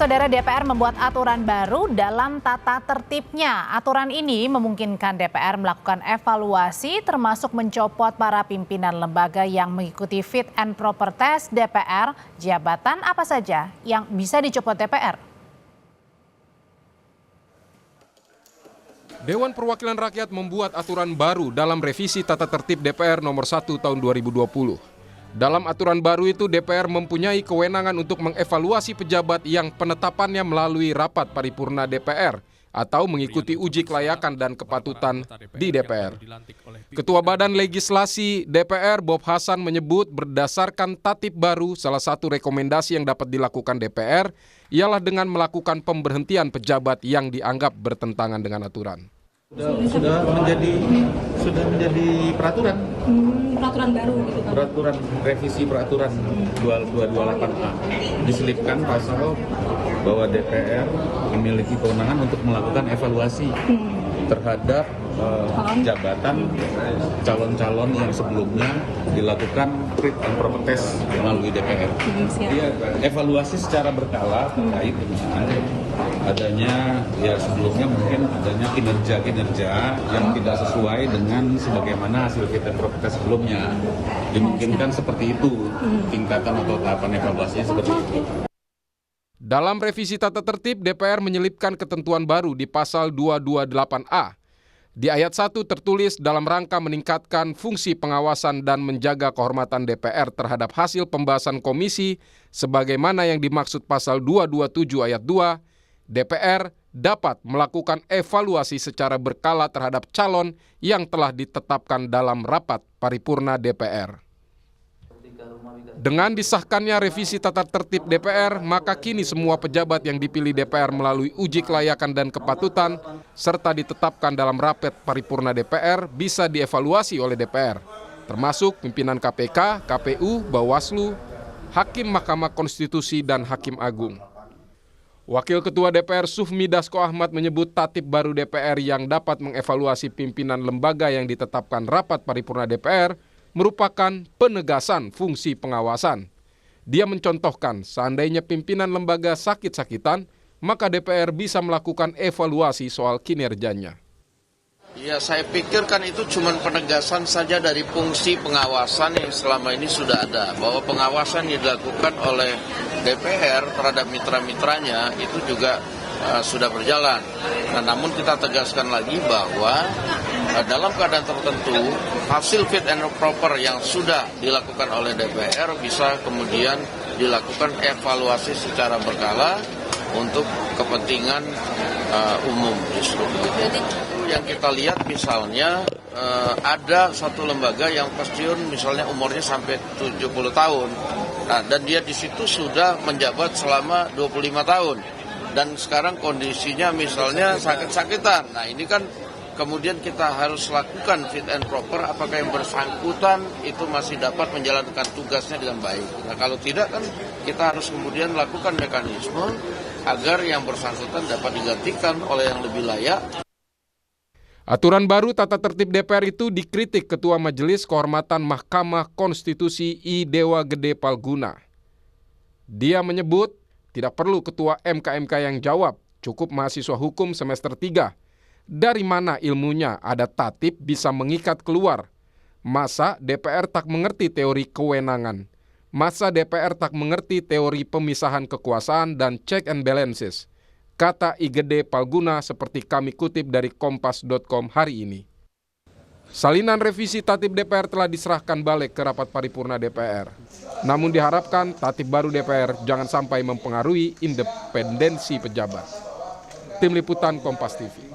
Saudara, DPR membuat aturan baru dalam tata tertibnya. Aturan ini memungkinkan DPR melakukan evaluasi termasuk mencopot para pimpinan lembaga yang mengikuti fit and proper test DPR. Jabatan apa saja yang bisa dicopot DPR? Dewan Perwakilan Rakyat membuat aturan baru dalam revisi tata tertib DPR nomor 1 tahun 2020. Dalam aturan baru itu, DPR mempunyai kewenangan untuk mengevaluasi pejabat yang penetapannya melalui rapat paripurna DPR atau mengikuti uji kelayakan dan kepatutan di DPR. Ketua Badan Legislasi DPR Bob Hasan menyebut berdasarkan tatib baru, salah satu rekomendasi yang dapat dilakukan DPR ialah dengan melakukan pemberhentian pejabat yang dianggap bertentangan dengan aturan. Sudah menjadi peraturan. Peraturan baru gitu kan? Peraturan revisi peraturan 228A diselipkan pasal bahwa DPR memiliki kewenangan untuk melakukan evaluasi terhadap jabatan calon-calon yang sebelumnya dilakukan fit and proper test melalui DPR. Evaluasi secara berkala terkait dengan adanya sebelumnya mungkin adanya kinerja yang tidak sesuai dengan sebagaimana hasil fit and proper test sebelumnya. Dimungkinkan seperti itu tingkatan atau tahapan evaluasinya seperti itu. Dalam revisi tata tertib, DPR menyelipkan ketentuan baru di pasal 228A. Di ayat 1 tertulis dalam rangka meningkatkan fungsi pengawasan dan menjaga kehormatan DPR terhadap hasil pembahasan komisi sebagaimana yang dimaksud pasal 227 ayat 2, DPR dapat melakukan evaluasi secara berkala terhadap calon yang telah ditetapkan dalam rapat paripurna DPR. Dengan disahkannya revisi tata tertib DPR, maka kini semua pejabat yang dipilih DPR melalui uji kelayakan dan kepatutan, serta ditetapkan dalam rapat paripurna DPR bisa dievaluasi oleh DPR, termasuk pimpinan KPK, KPU, Bawaslu, Hakim Mahkamah Konstitusi, dan Hakim Agung. Wakil Ketua DPR Sufmi Dasko Ahmad menyebut tatib baru DPR yang dapat mengevaluasi pimpinan lembaga yang ditetapkan rapat paripurna DPR merupakan penegasan fungsi pengawasan. Dia mencontohkan seandainya pimpinan lembaga sakit-sakitan, maka DPR bisa melakukan evaluasi soal kinerjanya. Ya, saya pikir kan itu cuma penegasan saja dari fungsi pengawasan yang selama ini sudah ada. Bahwa pengawasan yang dilakukan oleh DPR terhadap mitra-mitranya itu juga sudah berjalan. Nah, namun kita tegaskan lagi bahwa dalam keadaan tertentu hasil fit and proper yang sudah dilakukan oleh DPR bisa kemudian dilakukan evaluasi secara berkala untuk kepentingan umum justru. Yang kita lihat misalnya ada satu lembaga yang pensiun misalnya umurnya sampai 70 tahun. Nah, dan dia di situ sudah menjabat selama 25 tahun. Dan sekarang kondisinya misalnya sakit-sakitan. Nah, ini kan kemudian kita harus lakukan fit and proper apakah yang bersangkutan itu masih dapat menjalankan tugasnya dengan baik. Nah, kalau tidak kan kita harus kemudian lakukan mekanisme agar yang bersangkutan dapat digantikan oleh yang lebih layak. Aturan baru tata tertib DPR itu dikritik Ketua Majelis Kehormatan Mahkamah Konstitusi I. Dewa Gede Palguna. Dia menyebut tidak perlu Ketua MK-MK yang jawab, cukup mahasiswa hukum semester 3. Dari mana ilmunya ada tatib bisa mengikat keluar? Masa DPR tak mengerti teori kewenangan? Masa DPR tak mengerti teori pemisahan kekuasaan dan check and balances? Kata I. Gede Palguna seperti kami kutip dari kompas.com hari ini. Salinan revisi tatib DPR telah diserahkan balik ke rapat paripurna DPR. Namun diharapkan tatib baru DPR jangan sampai mempengaruhi independensi pejabat. Tim Liputan Kompas TV.